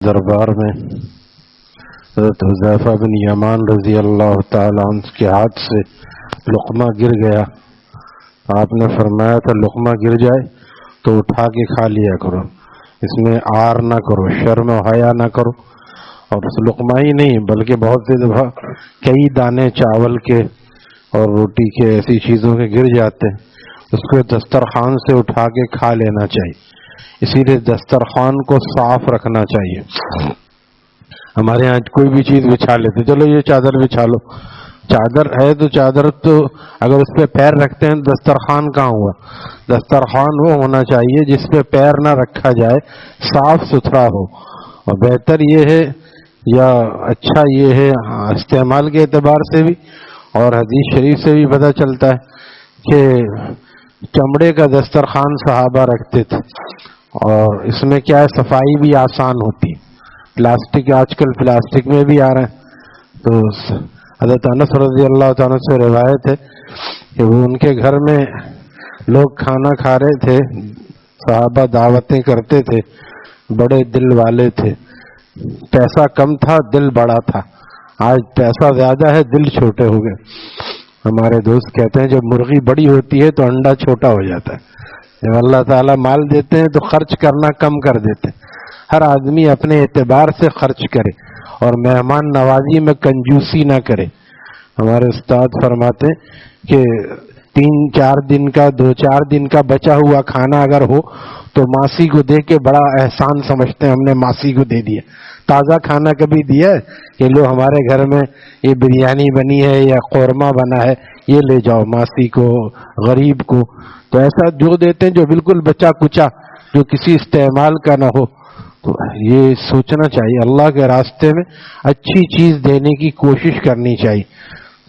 دربار میں حضرت حذیفہ بن یمان رضی اللہ تعالی عنہ کے ہاتھ سے لقمہ گر گیا. آپ نے فرمایا تھا لقمہ گر جائے تو اٹھا کے کھا لیا کرو، اس میں آر نہ کرو، شرم و حیا نہ کرو. اور اس لقمہ ہی نہیں بلکہ بہت سی دفعہ کئی دانے چاول کے اور روٹی کے ایسی چیزوں کے گر جاتے ہیں، اس کو دسترخوان سے اٹھا کے کھا لینا چاہیے. اسی لیے دسترخوان کو صاف رکھنا چاہیے. ہمارے یہاں کوئی بھی چیز بچھا لیتے، چلو یہ چادر بچھا لو، چادر ہے تو چادر تو اگر اس پہ پیر رکھتے ہیں دسترخوان کہاں ہوا؟ دسترخوان وہ ہونا چاہیے جس پہ پیر نہ رکھا جائے، صاف ستھرا ہو. اور بہتر یہ ہے یا اچھا یہ ہے استعمال کے اعتبار سے بھی اور حدیث شریف سے بھی پتہ چلتا ہے کہ چمڑے کا دسترخوان صحابہ رکھتے تھے، اور اس میں کیا ہے صفائی بھی آسان ہوتی. پلاسٹک آج کل پلاسٹک میں بھی آ رہے ہیں. تو حضرت انس رضی اللہ تعالیٰ سے روایت ہے کہ وہ ان کے گھر میں لوگ کھانا کھا رہے تھے، صحابہ دعوتیں کرتے تھے، بڑے دل والے تھے. پیسہ کم تھا، دل بڑا تھا. آج پیسہ زیادہ ہے، دل چھوٹے ہو گئے. ہمارے دوست کہتے ہیں جب مرغی بڑی ہوتی ہے تو انڈا چھوٹا ہو جاتا ہے. جب اللہ تعالیٰ مال دیتے ہیں تو خرچ کرنا کم کر دیتے ہیں. ہر آدمی اپنے اعتبار سے خرچ کرے اور مہمان نوازی میں کنجوسی نہ کرے. ہمارے استاد فرماتے کہ 3-4 دن کا 2-4 دن کا بچا ہوا کھانا اگر ہو تو ماسی کو دے کے بڑا احسان سمجھتے ہیں، ہم نے ماسی کو دے دیا. تازہ کھانا کبھی دیا ہے کہ لو ہمارے گھر میں یہ بریانی بنی ہے یا قورمہ بنا ہے، یہ لے جاؤ ماسی کو، غریب کو. تو ایسا جو دیتے ہیں جو بالکل بچا کچا، جو کسی استعمال کا نہ ہو. تو یہ سوچنا چاہیے اللہ کے راستے میں اچھی چیز دینے کی کوشش کرنی چاہیے.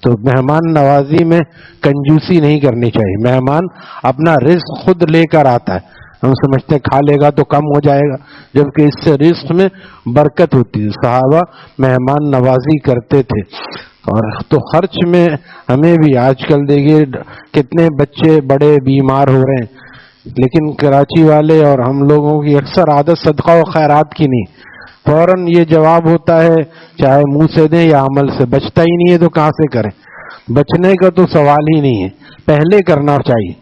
تو مہمان نوازی میں کنجوسی نہیں کرنی چاہیے. مہمان اپنا رزق خود لے کر آتا ہے، ہم سمجھتے ہیں کھا لے گا تو کم ہو جائے گا، جبکہ اس سے رزق میں برکت ہوتی ہے. صحابہ مہمان نوازی کرتے تھے. اور تو خرچ میں ہمیں بھی آج کل دیکھیے کتنے بچے بڑے بیمار ہو رہے ہیں، لیکن کراچی والے اور ہم لوگوں کی اکثر عادت صدقہ و خیرات کی نہیں. فوراً یہ جواب ہوتا ہے چاہے منہ سے دیں یا عمل سے، بچتا ہی نہیں ہے تو کہاں سے کریں؟ بچنے کا تو سوال ہی نہیں ہے، پہلے کرنا چاہیے.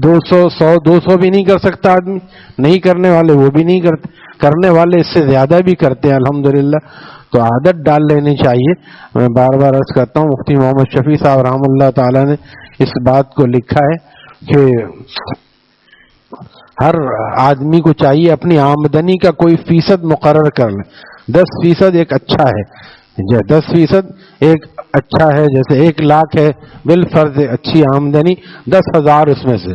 200 100 200 بھی نہیں کر سکتا آدمی، نہیں کرنے والے وہ بھی نہیں کرتے، کرنے والے اس سے زیادہ بھی کرتے ہیں الحمدللہ. تو عادت ڈال لینی چاہیے. میں بار بار عرض کرتا ہوں مفتی محمد شفیع صاحب رحمہ اللہ تعالی نے اس بات کو لکھا ہے کہ ہر آدمی کو چاہیے اپنی آمدنی کا کوئی فیصد مقرر کر لیں. 10% ایک اچھا ہے، 10% ایک اچھا ہے. جیسے 1 لاکھ ہے بالفرض اچھی آمدنی، 10,000 اس میں سے،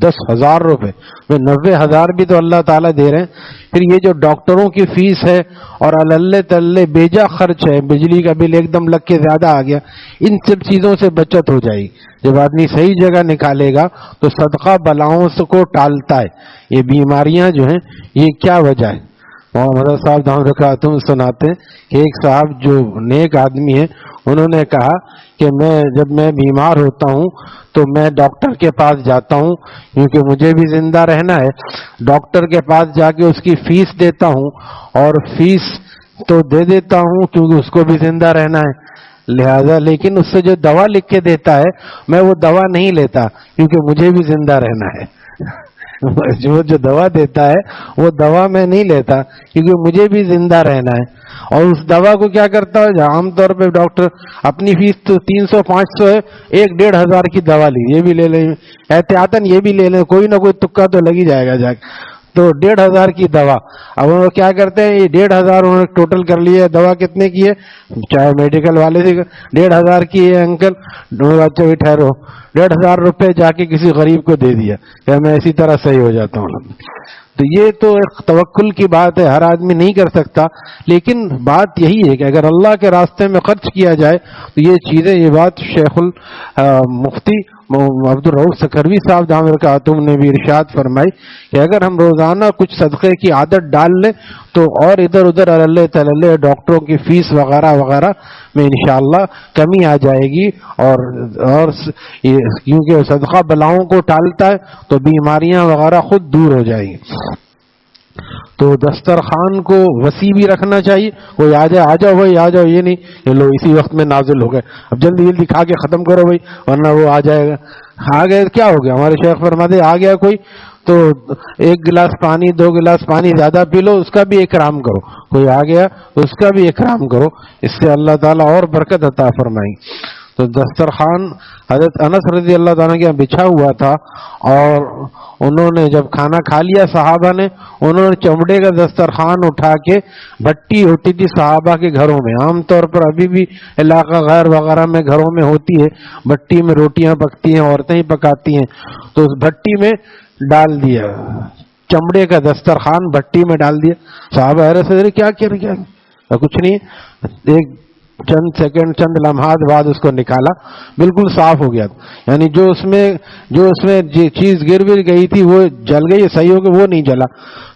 10,000 روپے میں 90,000 بھی تو اللہ تعالیٰ دے رہے ہیں. پھر یہ جو ڈاکٹروں کی فیس ہے اور اللہ تلے بیجا خرچ ہے، بجلی کا بل ایک دم لگ کے زیادہ آ گیا، ان سب چیزوں سے بچت ہو جائے گی. جب آدمی صحیح جگہ نکالے گا تو صدقہ بلاؤں کو ٹالتا ہے. یہ بیماریاں جو ہیں یہ کیا وجہ ہے؟ محمد صاحب دام رکعتم سناتے ہیں کہ ایک صاحب جو نیک آدمی ہیں انہوں نے کہا کہ جب میں بیمار ہوتا ہوں تو میں ڈاکٹر کے پاس جاتا ہوں کیونکہ مجھے بھی زندہ رہنا ہے. ڈاکٹر کے پاس جا کے اس کی فیس دیتا ہوں، اور فیس تو دے دیتا ہوں کیونکہ اس کو بھی زندہ رہنا ہے لہذا، لیکن اس سے جو دوا لکھ کے دیتا ہے میں وہ دوا نہیں لیتا کیونکہ مجھے بھی زندہ رہنا ہے. جو دوا دیتا ہے وہ دوا میں نہیں لیتا کیونکہ مجھے بھی زندہ رہنا ہے. اور اس دوا کو کیا کرتا ہے، عام طور پہ ڈاکٹر اپنی فیس تو 300-500 ہے، 1-1.5 کی دوا لی، یہ بھی لے لیں احتیاطاً، یہ بھی لے لیں، کوئی نہ کوئی تکا تو لگ ہی جائے گا جا کے. تو 1.5 کی دوا. اب وہ کیا کرتے ہیں، یہ 1.5 انہوں نے ٹوٹل کر لیا ہے. دوا کتنے کی ہے؟ چاہے میڈیکل والے سے 1.5 کی ہے انکل، بچے بھی ٹھہرو، 1.5 روپے جا کے کسی غریب کو دے دیا کہ میں اسی طرح صحیح ہو جاتا ہوں. تو یہ تو ایک توکل کی بات ہے، ہر آدمی نہیں کر سکتا، لیکن بات یہی ہے کہ اگر اللہ کے راستے میں خرچ کیا جائے تو یہ چیزیں، یہ بات شیخ المفتی عبد الرؤف سکھروی صاحب دام برکاتہم نے بھی ارشاد فرمائی کہ اگر ہم روزانہ کچھ صدقے کی عادت ڈال لیں تو اور ادھر ادھر اللہ تعالی ڈاکٹروں کی فیس وغیرہ وغیرہ میں انشاءاللہ کمی آ جائے گی. اور کیونکہ صدقہ بلاؤں کو ٹالتا ہے تو بیماریاں وغیرہ خود دور ہو جائیں گی. تو دسترخوان کو وسیع بھی رکھنا چاہیے. کوئی آ جائے آ جاؤ بھائی آ جاؤ، یہ نہیں کہ لو اسی وقت میں نازل ہو گئے اب جلدی جلدی کھا کے ختم کرو بھائی ورنہ وہ آ جائے گا. آ گئے کیا ہو گیا؟ ہمارے شیخ فرماتے آ گیا کوئی تو 1 گلاس پانی 2 گلاس پانی زیادہ پی لو، اس کا بھی اکرام کرو. کوئی آ گیا تو اس کا بھی اکرام کرو، اس سے اللہ تعالیٰ اور برکت عطا فرمائیں. تو دسترخوان حضرت انس رضی اللہ تعالیٰ کے یہاں بچھا ہوا تھا، اور انہوں نے جب کھانا کھا لیا صحابہ نے، انہوں نے چمڑے کا دسترخوان اٹھا کے، بھٹی ہوتی تھی صحابہ کے گھروں میں، عام طور پر ابھی بھی علاقہ غیر وغیرہ میں گھروں میں ہوتی ہے، بھٹی میں روٹیاں پکتی ہیں، عورتیں ہی پکاتی ہیں، تو اس بھٹی میں ڈال دیا، چمڑے کا دسترخوان بھٹی میں ڈال دیا. صحابہ حیرت سے کیا کچھ نہیں، ایک چند سیکنڈ چند لمحات بعد اس کو نکالا، بالکل صاف ہو گیا. یعنی جو اس میں چیز گر گئی تھی وہ جل گئی، صحیح ہو کہ وہ نہیں جلا.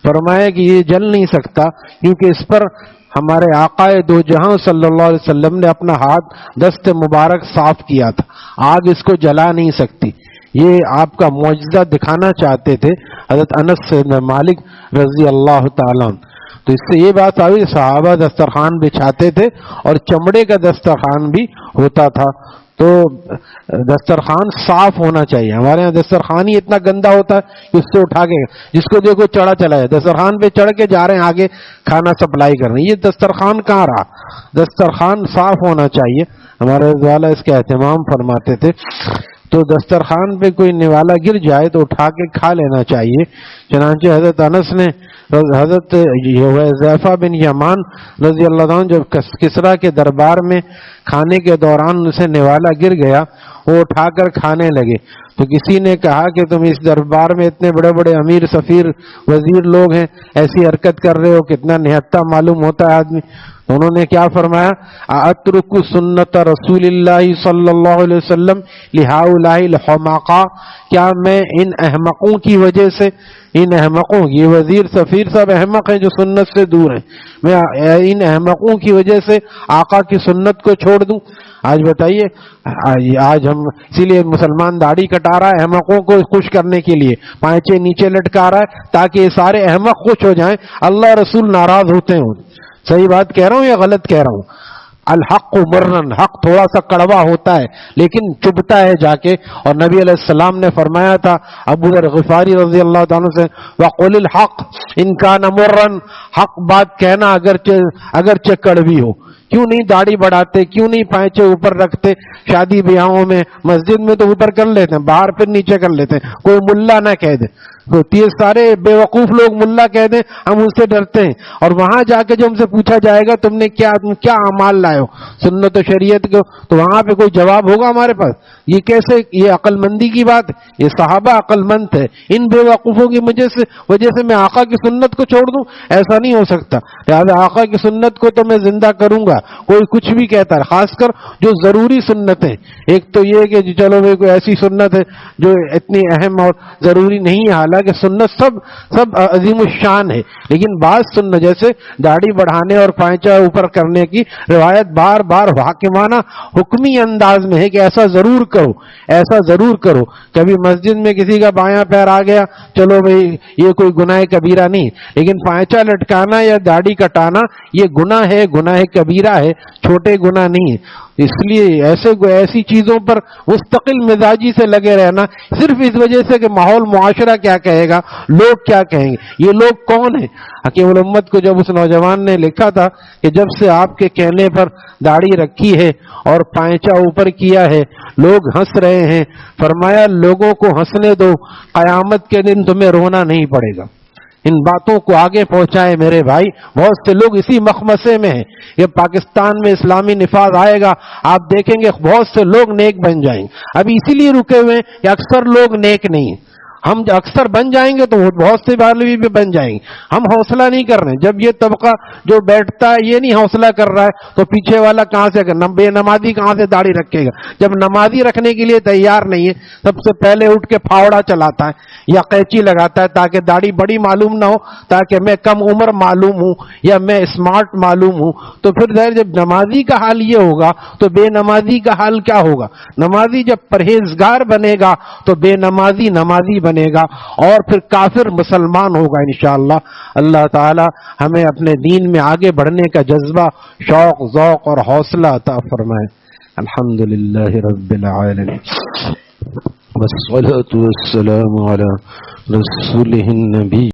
فرمایا کہ یہ جل نہیں سکتا کیونکہ اس پر ہمارے آقا دو جہاں صلی اللہ علیہ وسلم نے اپنا ہاتھ دست مبارک صاف کیا تھا، آگ اس کو جلا نہیں سکتی. یہ آپ کا معجزہ دکھانا چاہتے تھے حضرت انس بن مالک رضی اللہ تعالیٰ عنہ. تو اس سے یہ بات آئی صحابہ دسترخوان بچھاتے تھے اور چمڑے کا دسترخوان بھی ہوتا تھا. تو دسترخوان صاف ہونا چاہیے. ہمارے یہاں دسترخوان ہی اتنا گندا ہوتا ہے کہ اس سے اٹھا کے جس کو دیکھو چڑھا چلا ہے، دسترخوان پہ چڑھ کے جا رہے ہیں آگے کھانا سپلائی کرنے. یہ دسترخوان کہاں رہا؟ دسترخوان صاف ہونا چاہیے. ہمارے والا اس کا اہتمام فرماتے تھے. تو دسترخوان پہ کوئی نوالا گر جائے تو اٹھا کے کھا لینا چاہیے. چنانچہ حضرت انس نے حضرت حذیفہ بن یمان رضی اللہ عنہ جب کسریٰ کے دربار میں کھانے کے دوران اسے نوالا گر گیا، وہ اٹھا کر کھانے لگے. تو کسی نے کہا کہ تم اس دربار میں اتنے بڑے بڑے امیر سفیر وزیر لوگ ہیں، ایسی حرکت کر رہے ہو، کتنا نہتا معلوم ہوتا ہے آدمی. تو انہوں نے کیا فرمایا؟ اترک سنت رسول اللہ صلی اللہ علیہ وسلم لہؤلاء الحمقاء، کیا میں ان احمقوں کی وجہ سے، ان احمقوں، یہ وزیر سفیر سب احمق ہیں جو سنت سے دور ہیں، میں ان احمقوں کی وجہ سے آقا کی سنت کو چھوڑ دوں؟ آج بتائیے، آج ہم اسی لیے مسلمان داڑھی کٹا رہا ہے احمقوں کو خوش کرنے کے لیے، پائچے نیچے لٹکا رہا ہے تاکہ یہ سارے احمق خوش ہو جائیں، اللہ رسول ناراض ہوتے ہیں. صحیح بات کہہ رہا ہوں یا غلط کہہ رہا ہوں؟ الحق مرن، حق تھوڑا سا کڑوا ہوتا ہے لیکن چبھتا ہے جا کے. اور نبی علیہ السلام نے فرمایا تھا ابو ذر غفاری رضی اللہ تعالیٰ سے، وَقُلِ الْحَقْ إِنْ كَانَ مُرًّا، حق بات کہنا اگرچہ کڑوی ہو. کیوں نہیں داڑھی بڑھاتے، کیوں نہیں پائچے اوپر رکھتے؟ شادی بیاہوں میں، مسجد میں تو اوپر کر لیتے ہیں، باہر پھر نیچے کر لیتے ہیں، کوئی ملا نہ کہہ دے. یہ سارے بے وقوف لوگ ملا کہہ دیں، ہم ان سے ڈرتے ہیں. اور وہاں جا کے جو ہم سے پوچھا جائے گا تم کیا اعمال لائے ہو سنت و شریعت کو، تو وہاں پہ کوئی جواب ہوگا ہمارے پاس؟ یہ کیسے، یہ عقل مندی کی بات ہے؟ یہ صحابہ عقل مند تھے. ان بے وقوفوں کی وجہ سے میں آقا کی سنت کو چھوڑ دوں؟ ایسا نہیں ہو سکتا. لہٰذا آقا کی سنت کو تو میں زندہ کروں گا، کوئی کچھ بھی کہتا ہے، خاص کر جو ضروری سنتیں. ایک تو یہ کہ چلو بھائی کوئی ایسی سنت ہے جو اتنی اہم اور ضروری نہیں ہے، حالانکہ سنت سب عظیم الشان ہے، لیکن بعض سنت جیسے داڑھی بڑھانے اور پائچہ اوپر کرنے کی روایت بار بار حاکمانہ حکمی انداز میں ہے کہ ایسا ضرور کرو، ایسا ضرور کرو. کبھی مسجد میں کسی کا بایاں پیر آ گیا، چلو بھائی یہ کوئی گناہ کبیرہ نہیں، لیکن پائچہ لٹکانا یا داڑھی کٹانا یہ گناہ ہے، گناہ کبیرہ ہے، چھوٹے گناہ نہیں ہے. اس لیے ایسی چیزوں پر مستقل مزاجی سے لگے رہنا صرف اس وجہ سے کہ ماحول معاشرہ کیا کہے گا، لوگ کیا کہیں گے. یہ لوگ کون ہیں؟ حکیم الامت کو جب اس نوجوان نے لکھا تھا کہ جب سے آپ کے کہنے پر داڑھی رکھی ہے اور پائچہ اوپر کیا ہے لوگ ہنس رہے ہیں، فرمایا لوگوں کو ہنسنے دو، قیامت کے دن تمہیں رونا نہیں پڑے گا. ان باتوں کو آگے پہنچائے میرے بھائی. بہت سے لوگ اسی مخمسے میں ہیں. یہ پاکستان میں اسلامی نفاذ آئے گا، آپ دیکھیں گے بہت سے لوگ نیک بن جائیں گے. ابھی اسی لیے رکے ہوئے ہیں کہ اکثر لوگ نیک نہیں ہیں. ہم اکثر بن جائیں گے تو بہت سے بالوی بھی بن جائیں گے. ہم حوصلہ نہیں کر رہے ہیں. جب یہ طبقہ جو بیٹھتا ہے یہ نہیں حوصلہ کر رہا ہے تو پیچھے والا کہاں سے، بے نمازی کہاں سے داڑھی رکھے گا؟ جب نمازی رکھنے کے لیے تیار نہیں ہے، سب سے پہلے اٹھ کے پھاوڑا چلاتا ہے یا قینچی لگاتا ہے تاکہ داڑھی بڑی معلوم نہ ہو، تاکہ میں کم عمر معلوم ہوں یا میں اسمارٹ معلوم ہوں. تو پھر جب نمازی کا حال یہ ہوگا تو بے نمازی کا حال کیا ہوگا؟ نمازی جب پرہیزگار بنے گا تو بے نمازی نمازی بنے بنے گا اور پھر کافر مسلمان ہوگا انشاءاللہ۔ اللہ تعالی ہمیں اپنے دین میں آگے بڑھنے کا جذبہ، شوق، ذوق اور حوصلہ عطا فرمائے۔ الحمدللہ رب العالمین والصلاة والسلام علی رسولہ النبی